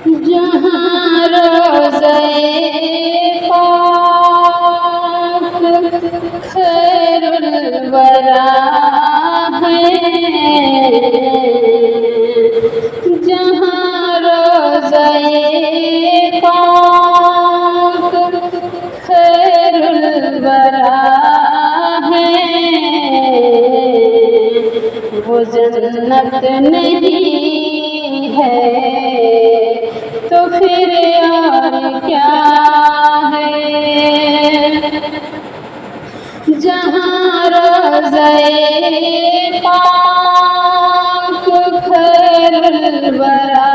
जहाँ रोज़े पाक खैरुल वरा है, जहाँ रोज़े पाक खैरुल वरा है, वो जन्नत नहीं है तो फिर और क्या है। जहाँ रोज़े पाक खैरुल वरा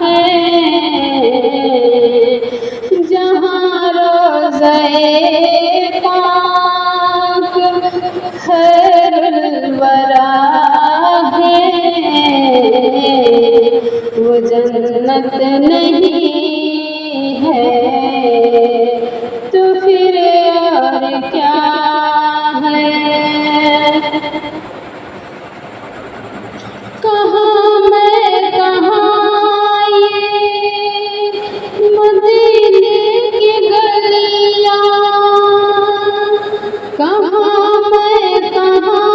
है, जहाँ रोज़े पाक खैरुल वरा है, वो जन्नत नहीं है तो फिर और क्या है। कहाँ मैं कहाँ ये मदीने की गलियाँ, कहाँ मैं कहाँ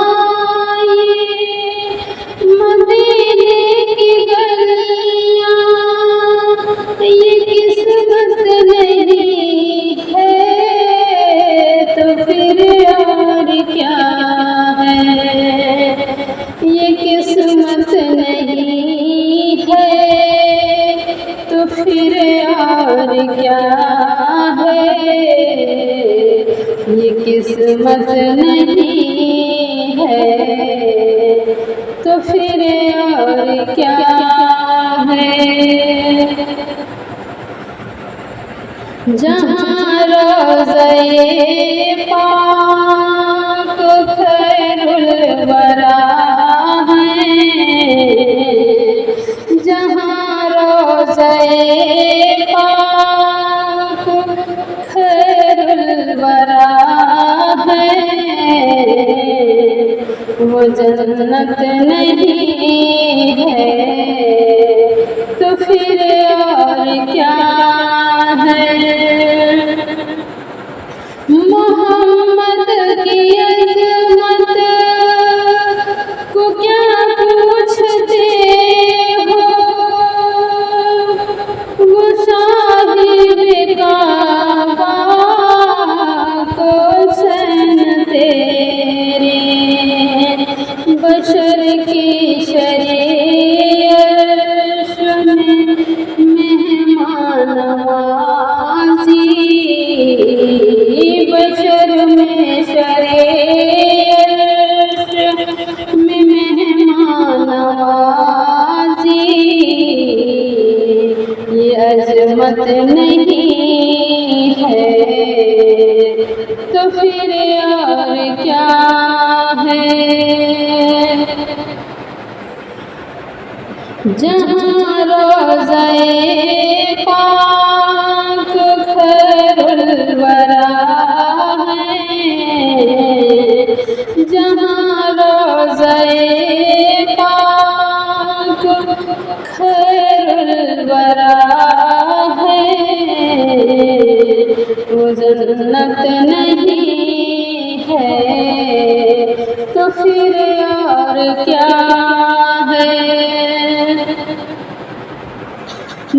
ये मदीने की गलियाँ, ये किस्मत नहीं है तो फिर और क्या है। ये किस्मत नहीं है तो फिर और क्या है। ये किस्मत नहीं है तो फिर और क्या है। जहाँ रोज़े पाक खैरुल वरा है, जहाँ रोज़े पाक खैरुल वरा है, वो जन्नत नहीं है तो फिर और क्या है। मोहम्मद की अज़मत को क्या पूछते हो, वो साहिब काबा को सन तेरे बशर की शरीयत में मेहमान नवाज़ी, बशर में शरीयत में मेहमान नवाज़ी, ये अज़मत नहीं है तो फिर और क्या है। जहाँ रोज़े पाक खैरुल वरा है, जहाँ रोज़े पाक खैरुल वरा है, वो जन्नत नहीं है तो फिर और क्या है।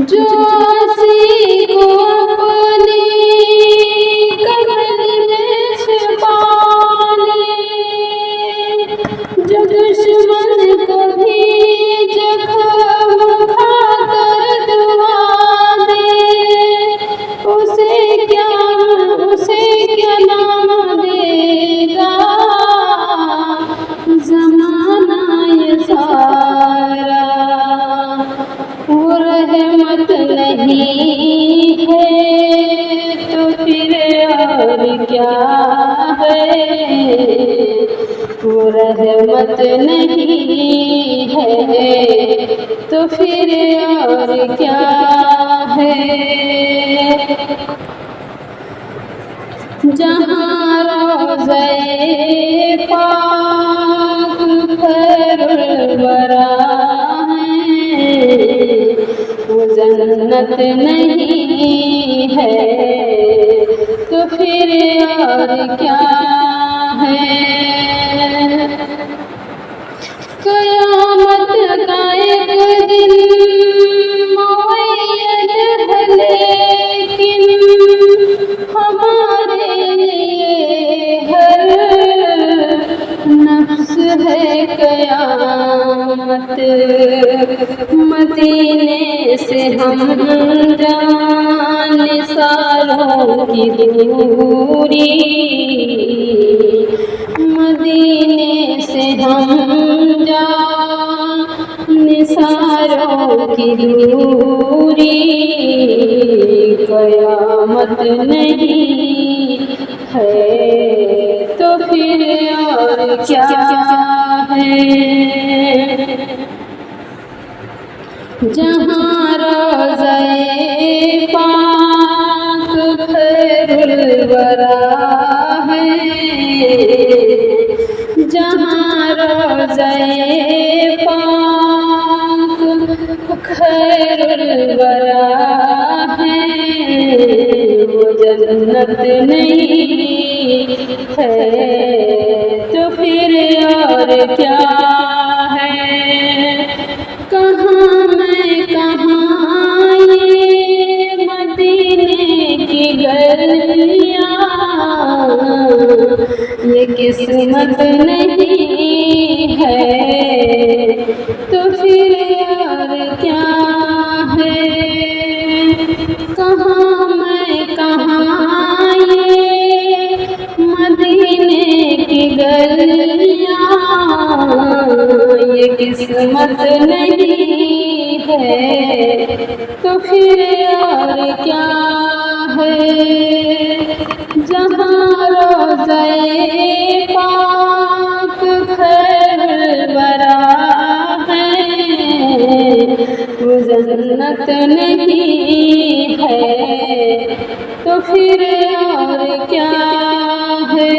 जो को अपनी कब्र में छिपा ले, जो दुश्मन को भी जख्म खाकर दुआ दे, उसे क्या नाम देगा ज़माना ये सारा। वो रहमत नहीं है तो फिर और क्या है। वो रहमत नहीं है तो फिर और क्या है। जहाँ रोज़े पाक खैरुल वरा है, नहीं है तो फिर और क्या है। क़यामत का एक दिन मुअय्यद है लेकिन हमारे लिए हर नफ्स है क़यामत। मदीने से हम जाने सारों की दूरी, मदीने से हम जाने सारों की दूरी। क़यामत नहीं है तो फिर और क्या है। जहाँ रोज़े पाक खैरुल वरा है, जहाँ रोज़े पाक खैरुल वरा है, वो जन्नत नहीं है तो फिर और क्या है। कहाँ मैं कहाँ ये मदीने की गलियाँ, ये किस्मत नहीं है तो फिर और क्या है। कहाँ मैं कहाँ ये मदीने की गलियाँ, ये किस्मत नहीं है तो फिर और क्या है। जहाँ रोज़े पाक खैरुल वरा है, वो जन्नत नहीं है तो फिर और क्या है।